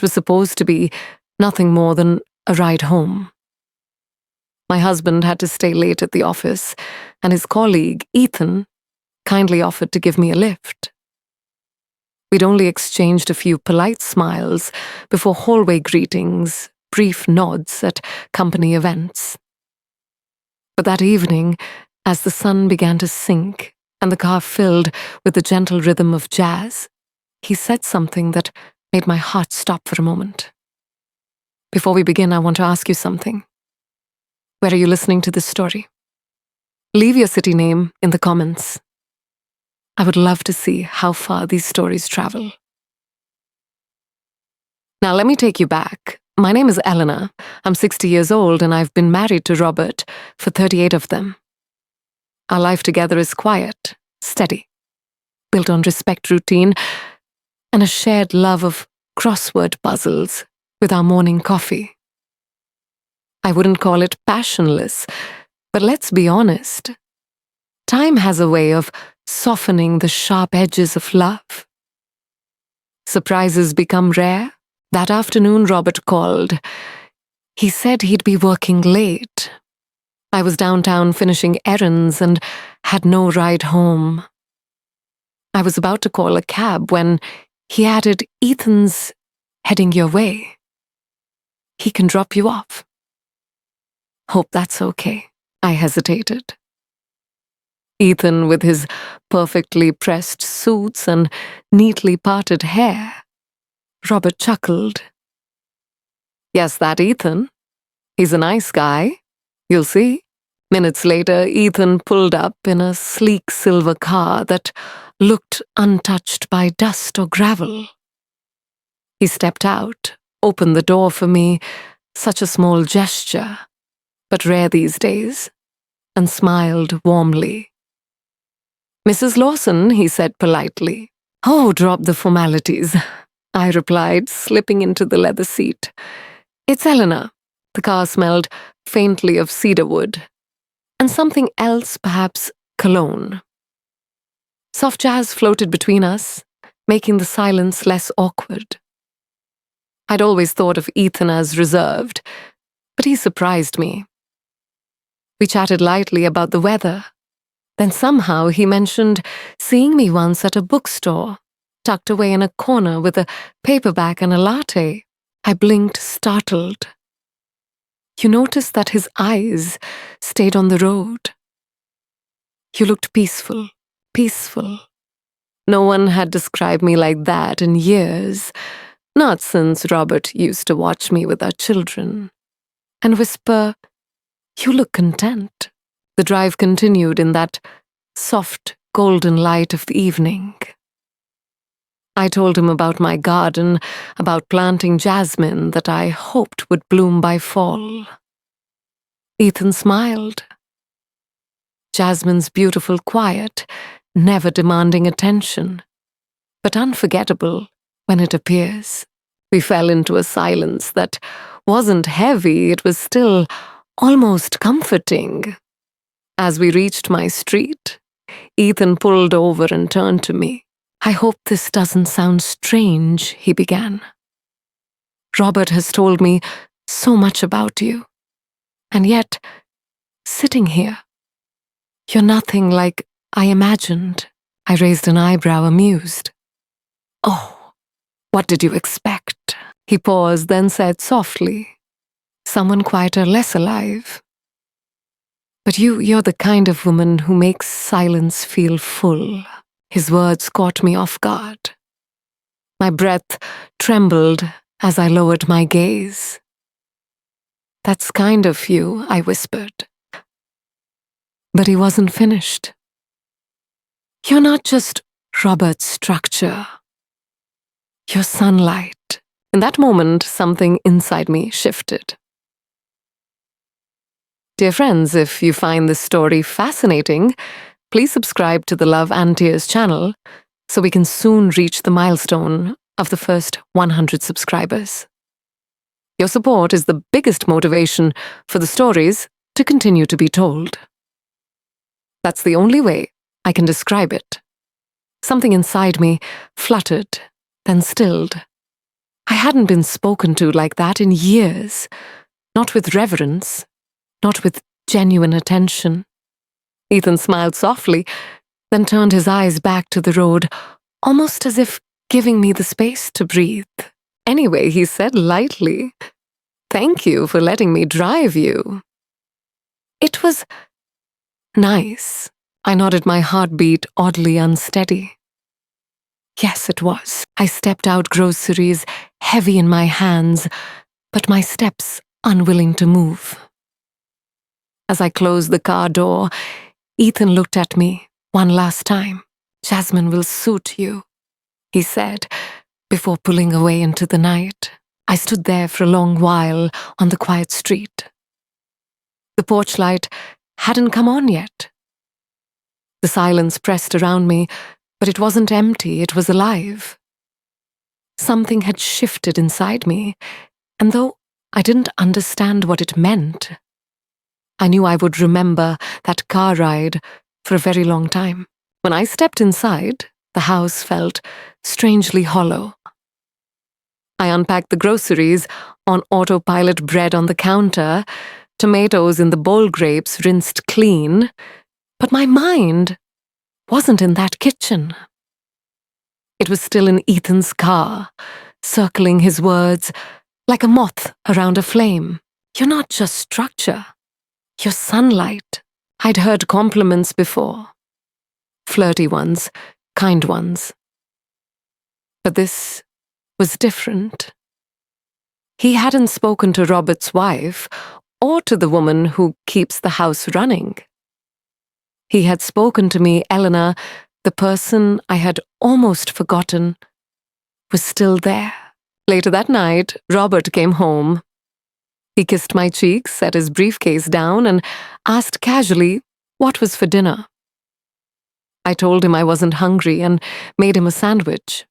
was supposed to be nothing more than a ride home. My husband had to stay late at the office, and his colleague, Ethan, kindly offered to give me a lift. We'd only exchanged a few polite smiles before hallway greetings, brief nods at company events. But that evening, as the sun began to sink and the car filled with the gentle rhythm of jazz, he said something that made my heart stop for a moment. Before we begin, I want to ask you something. Where are you listening to this story? Leave your city name in the comments. I would love to see how far these stories travel. Now let me take you back. My name is Eleanor. I'm 60 years old and I've been married to Robert for 38 of them. Our life together is quiet, steady, built on respect, routine, and a shared love of crossword puzzles with our morning coffee. I wouldn't call it passionless, but let's be honest. Time has a way of softening the sharp edges of love. Surprises become rare. That afternoon, Robert called. He said he'd be working late. I was downtown finishing errands and had no ride home. I was about to call a cab when he added, "Ethan's heading your way. He can drop you off." Hope that's okay. I hesitated. Ethan, with his perfectly pressed suits and neatly parted hair. Robert chuckled. "Yes, that Ethan. He's a nice guy. You'll see." Minutes later, Ethan pulled up in a sleek silver car that looked untouched by dust or gravel. He stepped out, opened the door for me, such a small gesture, but rare these days, and smiled warmly. "Mrs. Lawson," he said politely. "Oh, drop the formalities," I replied, slipping into the leather seat. "It's Eleanor." The car smelled faintly of cedarwood, and something else, perhaps cologne. Soft jazz floated between us, making the silence less awkward. I'd always thought of Ethan as reserved, but he surprised me. We chatted lightly about the weather. Then somehow he mentioned seeing me once at a bookstore, tucked away in a corner with a paperback and a latte. I blinked, startled. You noticed that his eyes stayed on the road. You looked peaceful, peaceful. No one had described me like that in years, not since Robert used to watch me with our children, and whisper, "You look content." The drive continued in that soft, golden light of the evening. I told him about my garden, about planting jasmine that I hoped would bloom by fall. Ethan smiled. Jasmine's beautiful quiet, never demanding attention, but unforgettable when it appears. We fell into a silence that wasn't heavy, it was still almost comforting. As we reached my street, Ethan pulled over and turned to me. "I hope this doesn't sound strange," he began. "Robert has told me so much about you. And yet, sitting here, you're nothing like I imagined." I raised an eyebrow, amused. "Oh, what did you expect?" He paused, then said softly, "Someone quieter, less alive. But you're the kind of woman who makes silence feel full." His words caught me off guard. My breath trembled as I lowered my gaze. "That's kind of you," I whispered. But he wasn't finished. "You're not just Robert's structure. You're sunlight." In that moment, something inside me shifted. Dear friends, if you find this story fascinating, please subscribe to the Love and Tears channel so we can soon reach the milestone of the first 100 subscribers. Your support is the biggest motivation for the stories to continue to be told. That's the only way I can describe it. Something inside me fluttered, then stilled. I hadn't been spoken to like that in years. Not with reverence, not with genuine attention. Ethan smiled softly, then turned his eyes back to the road, almost as if giving me the space to breathe. Anyway, he said lightly, "Thank you for letting me drive you." It was nice. I nodded, my heartbeat oddly unsteady. Yes, it was. I stepped out, groceries heavy in my hands, but my steps unwilling to move. As I closed the car door, Ethan looked at me one last time. "Jasmine will suit you," he said, before pulling away into the night. I stood there for a long while on the quiet street. The porch light hadn't come on yet. The silence pressed around me, but it wasn't empty, it was alive. Something had shifted inside me, and though I didn't understand what it meant, I knew I would remember that car ride for a very long time. When I stepped inside, the house felt strangely hollow. I unpacked the groceries on autopilot, bread on the counter, tomatoes in the bowl, grapes rinsed clean, but my mind wasn't in that kitchen. It was still in Ethan's car, circling his words like a moth around a flame. "You're not just structure. You're sunlight." I'd heard compliments before. Flirty ones, kind ones. But this was different. He hadn't spoken to Robert's wife or to the woman who keeps the house running. He had spoken to me, Eleanor, the person I had almost forgotten, was still there. Later that night, Robert came home. He kissed my cheeks, set his briefcase down, and asked casually what was for dinner. I told him I wasn't hungry and made him a sandwich.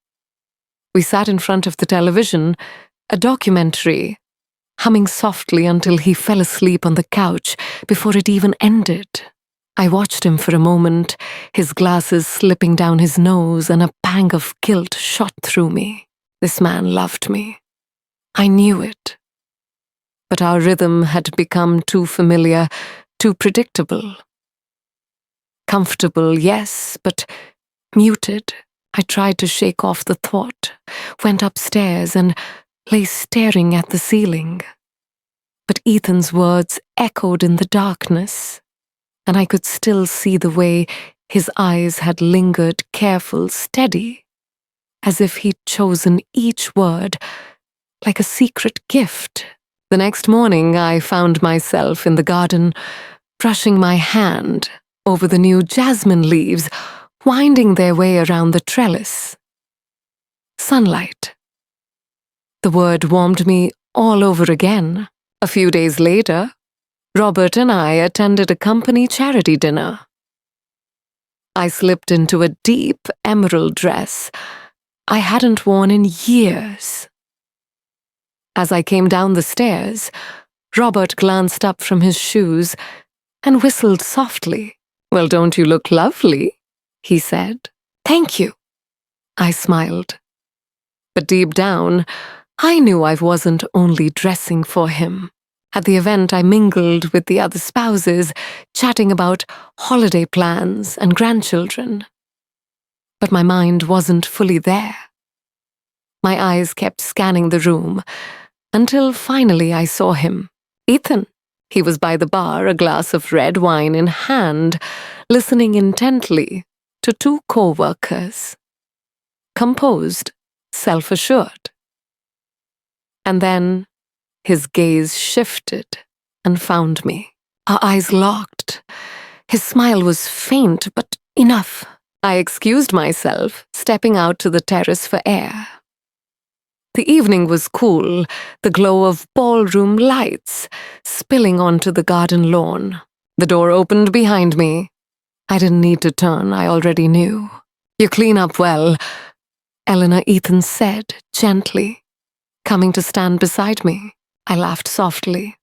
We sat in front of the television, a documentary, humming softly until he fell asleep on the couch before it even ended. I watched him for a moment, his glasses slipping down his nose, and a pang of guilt shot through me. This man loved me. I knew it. But our rhythm had become too familiar, too predictable. Comfortable, yes, but muted. I tried to shake off the thought, went upstairs and lay staring at the ceiling. But Ethan's words echoed in the darkness, and I could still see the way his eyes had lingered, careful, steady, as if he'd chosen each word like a secret gift. The next morning, I found myself in the garden, brushing my hand over the new jasmine leaves, winding their way around the trellis. Sunlight. The word warmed me all over again. A few days later, Robert and I attended a company charity dinner. I slipped into a deep emerald dress I hadn't worn in years. As I came down the stairs, Robert glanced up from his shoes and whistled softly. "Well, don't you look lovely?" he said. "Thank you," I smiled. But deep down, I knew I wasn't only dressing for him. At the event, I mingled with the other spouses, chatting about holiday plans and grandchildren. But my mind wasn't fully there. My eyes kept scanning the room, until finally I saw him. Ethan. He was by the bar, a glass of red wine in hand, listening intently to two co-workers. Composed, self-assured. And then his gaze shifted and found me. Our eyes locked. His smile was faint, but enough. I excused myself, stepping out to the terrace for air. The evening was cool, the glow of ballroom lights spilling onto the garden lawn. The door opened behind me. I didn't need to turn, I already knew. "You clean up well," Eleanor, Ethan said gently, coming to stand beside me. I laughed softly.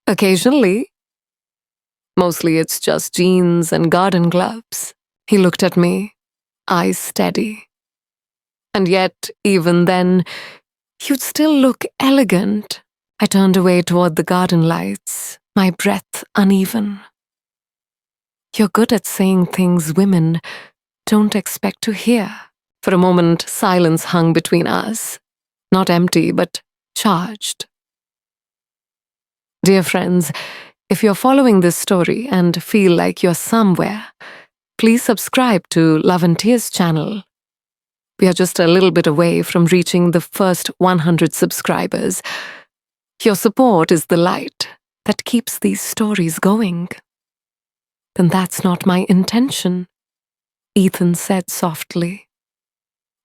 "Occasionally. Mostly it's just jeans and garden gloves." He looked at me, eyes steady. "And yet, even then, You'd still look elegant. I turned away toward the garden lights, my breath uneven. You're good at saying things women don't expect to hear. For a moment, silence hung between us. Not empty, but charged. Dear friends, if you're following this story and feel like you're somewhere, please subscribe to Love and Tears channel. We are just a little bit away from reaching the first 100 subscribers. Your support is the light that keeps these stories going. Then that's not my intention, Ethan said softly.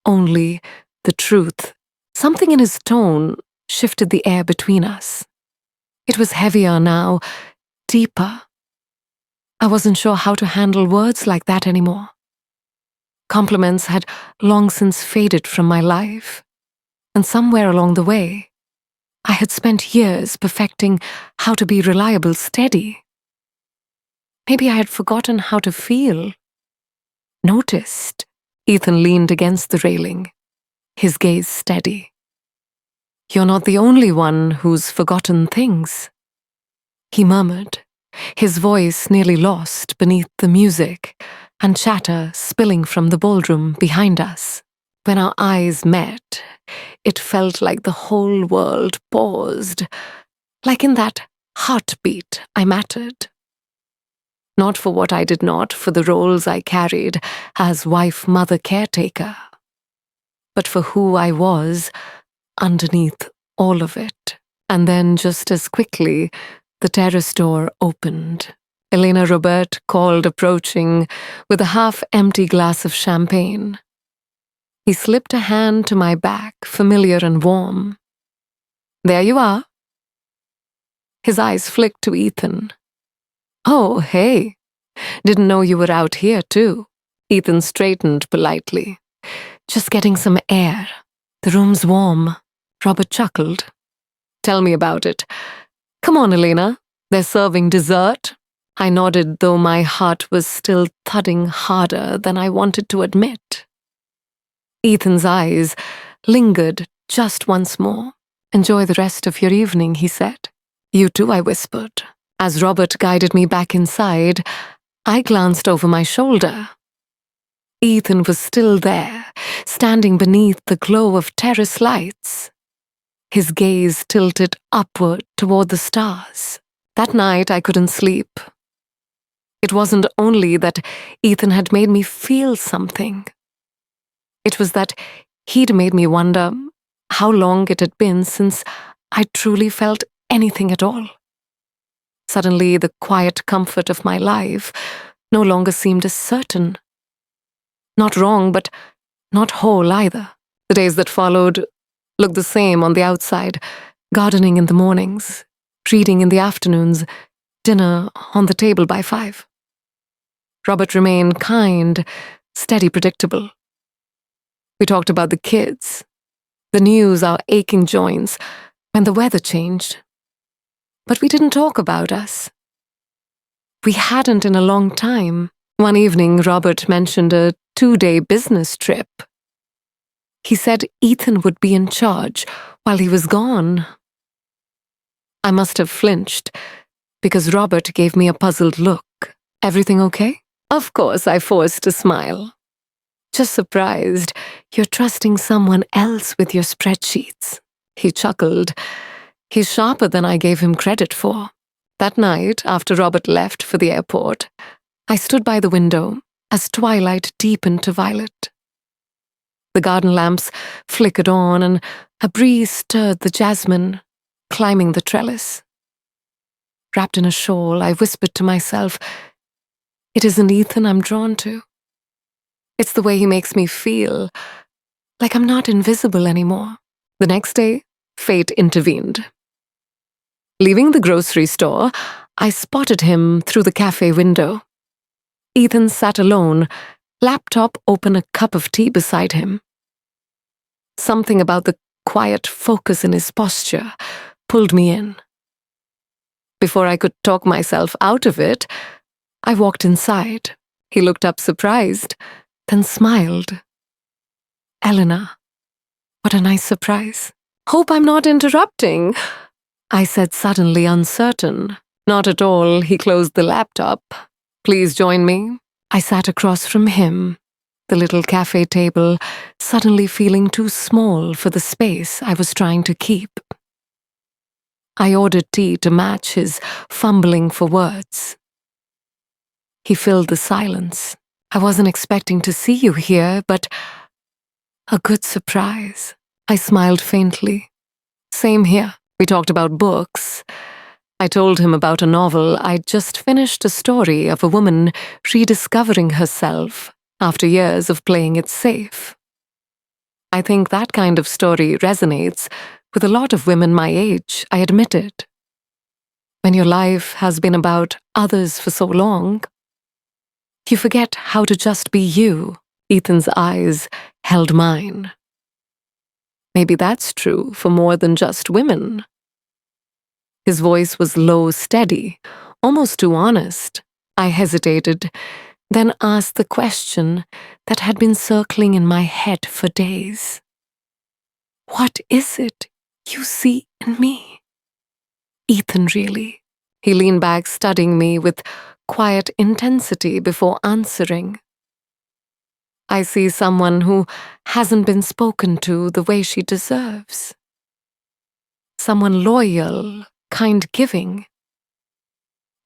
Only the truth. Something in his tone shifted the air between us. It was heavier now, deeper. I wasn't sure how to handle words like that anymore. Compliments had long since faded from my life, and somewhere along the way, I had spent years perfecting how to be reliable, steady. Maybe I had forgotten how to feel. Noticed. Ethan leaned against the railing, his gaze steady. You're not the only one who's forgotten things, he murmured, his voice nearly lost beneath the music and chatter spilling from the ballroom behind us. When our eyes met, it felt like the whole world paused, like in that heartbeat I mattered. Not for what I did not, for the roles I carried as wife, mother, caretaker, but for who I was underneath all of it. And then just as quickly, the terrace door opened. Elena Robert called, approaching with a half-empty glass of champagne. He slipped a hand to my back, familiar and warm. There you are. His eyes flicked to Ethan. Oh, hey. Didn't know you were out here, too. Ethan straightened politely. Just getting some air. The room's warm. Robert chuckled. Tell me about it. Come on, Elena. They're serving dessert. I nodded, though my heart was still thudding harder than I wanted to admit. Ethan's eyes lingered just once more. Enjoy the rest of your evening, he said. You too, I whispered. As Robert guided me back inside, I glanced over my shoulder. Ethan was still there, standing beneath the glow of terrace lights. His gaze tilted upward toward the stars. That night I couldn't sleep. It wasn't only that Ethan had made me feel something. It was that he'd made me wonder how long it had been since I truly felt anything at all. Suddenly, the quiet comfort of my life no longer seemed as certain. Not wrong, but not whole either. The days that followed looked the same on the outside, gardening in the mornings, reading in the afternoons, dinner on the table by 5. Robert remained kind, steady, predictable. We talked about the kids, the news, our aching joints, when the weather changed. But we didn't talk about us. We hadn't in a long time. One evening, Robert mentioned a 2-day business trip. He said Ethan would be in charge while he was gone. I must have flinched, because Robert gave me a puzzled look. Everything okay? Of course, I forced a smile. Just surprised you're trusting someone else with your spreadsheets. He chuckled. He's sharper than I gave him credit for. That night, after Robert left for the airport, I stood by the window as twilight deepened to violet. The garden lamps flickered on, and a breeze stirred the jasmine, climbing the trellis. Wrapped in a shawl, I whispered to myself, it isn't Ethan I'm drawn to. It's the way he makes me feel, like I'm not invisible anymore. The next day, fate intervened. Leaving the grocery store, I spotted him through the cafe window. Ethan sat alone, laptop open, a cup of tea beside him. Something about the quiet focus in his posture pulled me in. Before I could talk myself out of it, I walked inside. He looked up surprised, then smiled. Elena, what a nice surprise. Hope I'm not interrupting, I said, suddenly uncertain. Not at all, he closed the laptop. Please join me. I sat across from him, the little cafe table suddenly feeling too small for the space I was trying to keep. I ordered tea to match his fumbling for words. He filled the silence. I wasn't expecting to see you here, but a good surprise. I smiled faintly. Same here. We talked about books. I told him about a novel. I'd just finished a story of a woman rediscovering herself after years of playing it safe. I think that kind of story resonates with a lot of women my age, I admitted. When your life has been about others for so long, you forget how to just be you. Ethan's eyes held mine. Maybe that's true for more than just women. His voice was low, steady, almost too honest. I hesitated, then asked the question that had been circling in my head for days. What is it you see in me? Ethan, really. He leaned back, studying me with quiet intensity before answering. I see someone who hasn't been spoken to the way she deserves. Someone loyal, kind-giving,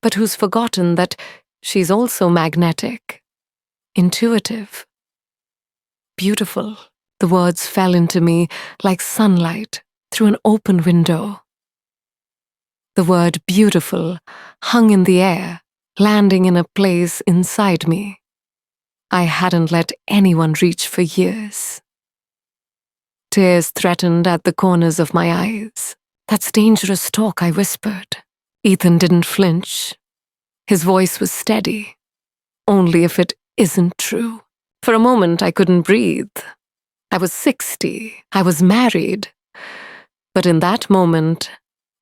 but who's forgotten that she's also magnetic, intuitive, beautiful. The words fell into me like sunlight through an open window. The word beautiful hung in the air, landing in a place inside me I hadn't let anyone reach for years. Tears threatened at the corners of my eyes. That's dangerous talk, I whispered. Ethan didn't flinch. His voice was steady. Only if it isn't true. For a moment, I couldn't breathe. I was 60. I was married. But in that moment,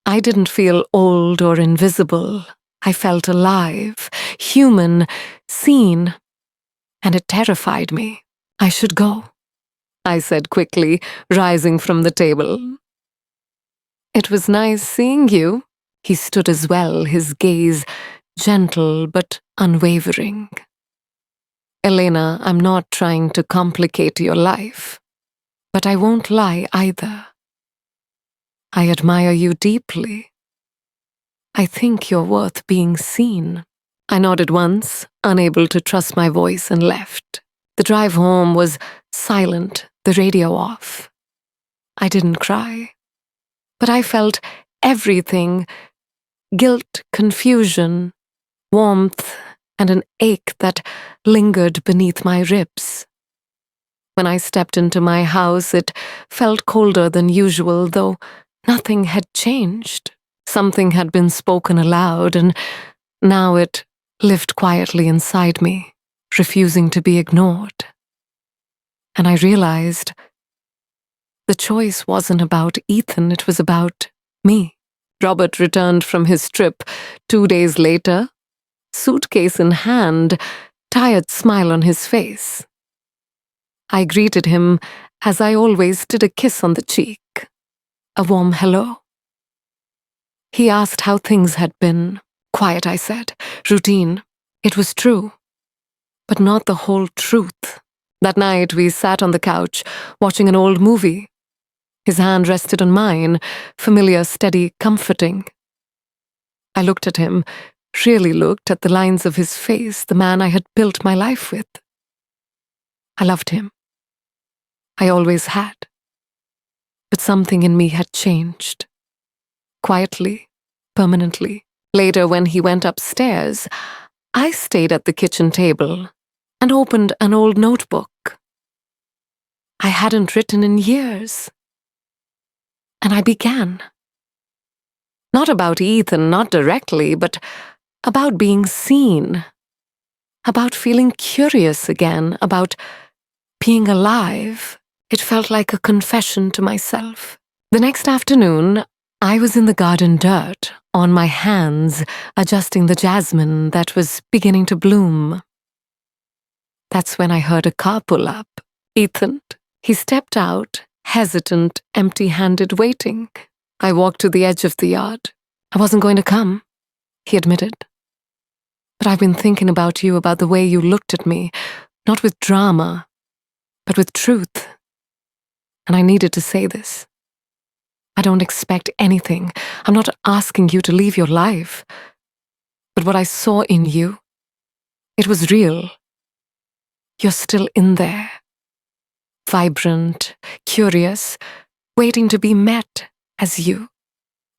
I didn't feel old or invisible. I felt alive, human, seen. And it terrified me. I should go, I said quickly, rising from the table. It was nice seeing you. He stood as well, his gaze gentle but unwavering. Elena, I'm not trying to complicate your life, but I won't lie either. I admire you deeply. I think you're worth being seen. I nodded once, unable to trust my voice, and left. The drive home was silent, the radio off. I didn't cry, but I felt everything: guilt, confusion, warmth, and an ache that lingered beneath my ribs. When I stepped into my house, it felt colder than usual, though nothing had changed. Something had been spoken aloud, and now it lived quietly inside me, refusing to be ignored. And I realized the choice wasn't about Ethan, it was about me. Robert returned from his trip 2 days later, suitcase in hand, tired smile on his face. I greeted him as I always did, a kiss on the cheek, a warm hello. He asked how things had been. Quiet, I said. Routine. It was true, but not the whole truth. That night we sat on the couch, watching an old movie. His hand rested on mine, familiar, steady, comforting. I looked at him, really looked at the lines of his face, the man I had built my life with. I loved him. I always had. But something in me had changed. Quietly, permanently. Later, when he went upstairs, I stayed at the kitchen table and opened an old notebook. I hadn't written in years. And I began. Not about Ethan, not directly, but about being seen. About feeling curious again, about being alive. It felt like a confession to myself. The next afternoon, I was in the garden dirt, on my hands, adjusting the jasmine that was beginning to bloom. That's when I heard a car pull up. Ethan, he stepped out, hesitant, empty-handed waiting. I walked to the edge of the yard. I wasn't going to come, he admitted. But I've been thinking about you, about the way you looked at me, not with drama, but with truth. And I needed to say this. I don't expect anything. I'm not asking you to leave your life. But what I saw in you, it was real. You're still in there. Vibrant, curious, waiting to be met as you,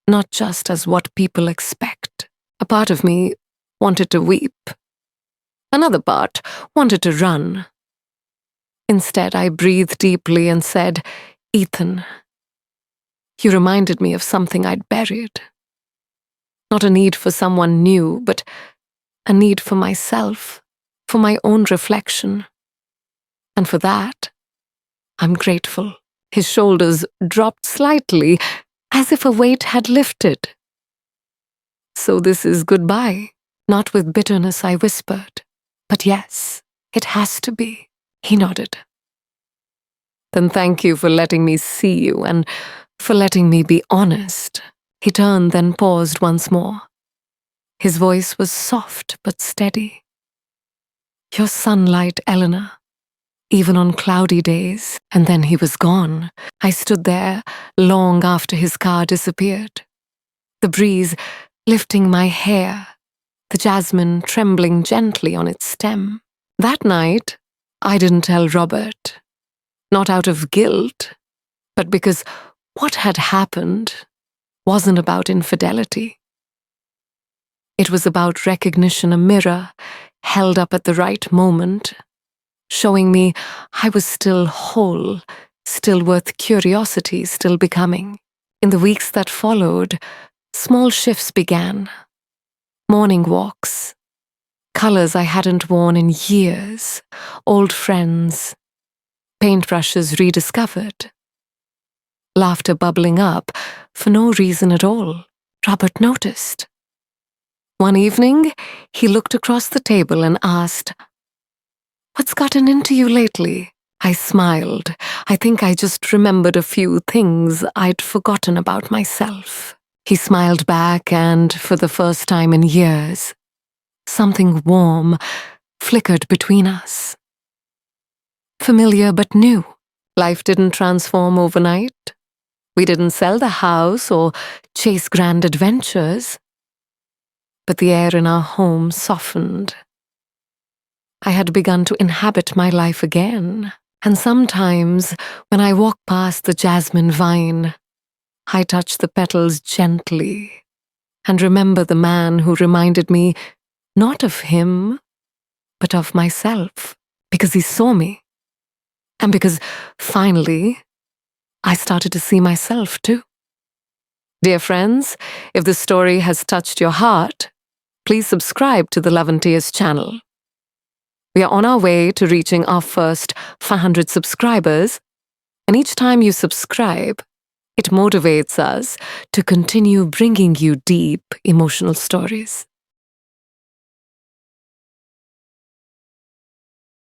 not just as what people expect. A part of me wanted to weep. Another part wanted to run. Instead, I breathed deeply and said, "Ethan, you reminded me of something I'd buried. Not a need for someone new, but a need for myself, for my own reflection. And for that, I'm grateful." His shoulders dropped slightly, as if a weight had lifted. "So this is goodbye." Not with bitterness, I whispered. "But yes, it has to be." He nodded. "Then thank you for letting me see you and for letting me be honest." He turned, then paused once more. His voice was soft but steady. "Your sunlight, Eleanor, even on cloudy days." And then he was gone. I stood there long after his car disappeared. The breeze lifting my hair, the jasmine trembling gently on its stem. That night, I didn't tell Robert. Not out of guilt, but because what had happened wasn't about infidelity. It was about recognition, a mirror held up at the right moment, showing me I was still whole, still worth curiosity, still becoming. In the weeks that followed, small shifts began. Morning walks, colors I hadn't worn in years, old friends, paintbrushes rediscovered, laughter bubbling up for no reason at all. Robert noticed. One evening, he looked across the table and asked, "What's gotten into you lately?" I smiled. I think I just remembered a few things I'd forgotten about myself. He smiled back, and for the first time in years, something warm flickered between us. Familiar but new. Life didn't transform overnight. We didn't sell the house or chase grand adventures. But the air in our home softened. I had begun to inhabit my life again, and sometimes when I walk past the jasmine vine, I touch the petals gently and remember the man who reminded me not of him, but of myself, because he saw me, and because finally I started to see myself too. Dear friends, if this story has touched your heart, please subscribe to the Love and Tears channel. We are on our way to reaching our first 500 subscribers, and each time you subscribe, it motivates us to continue bringing you deep, emotional stories.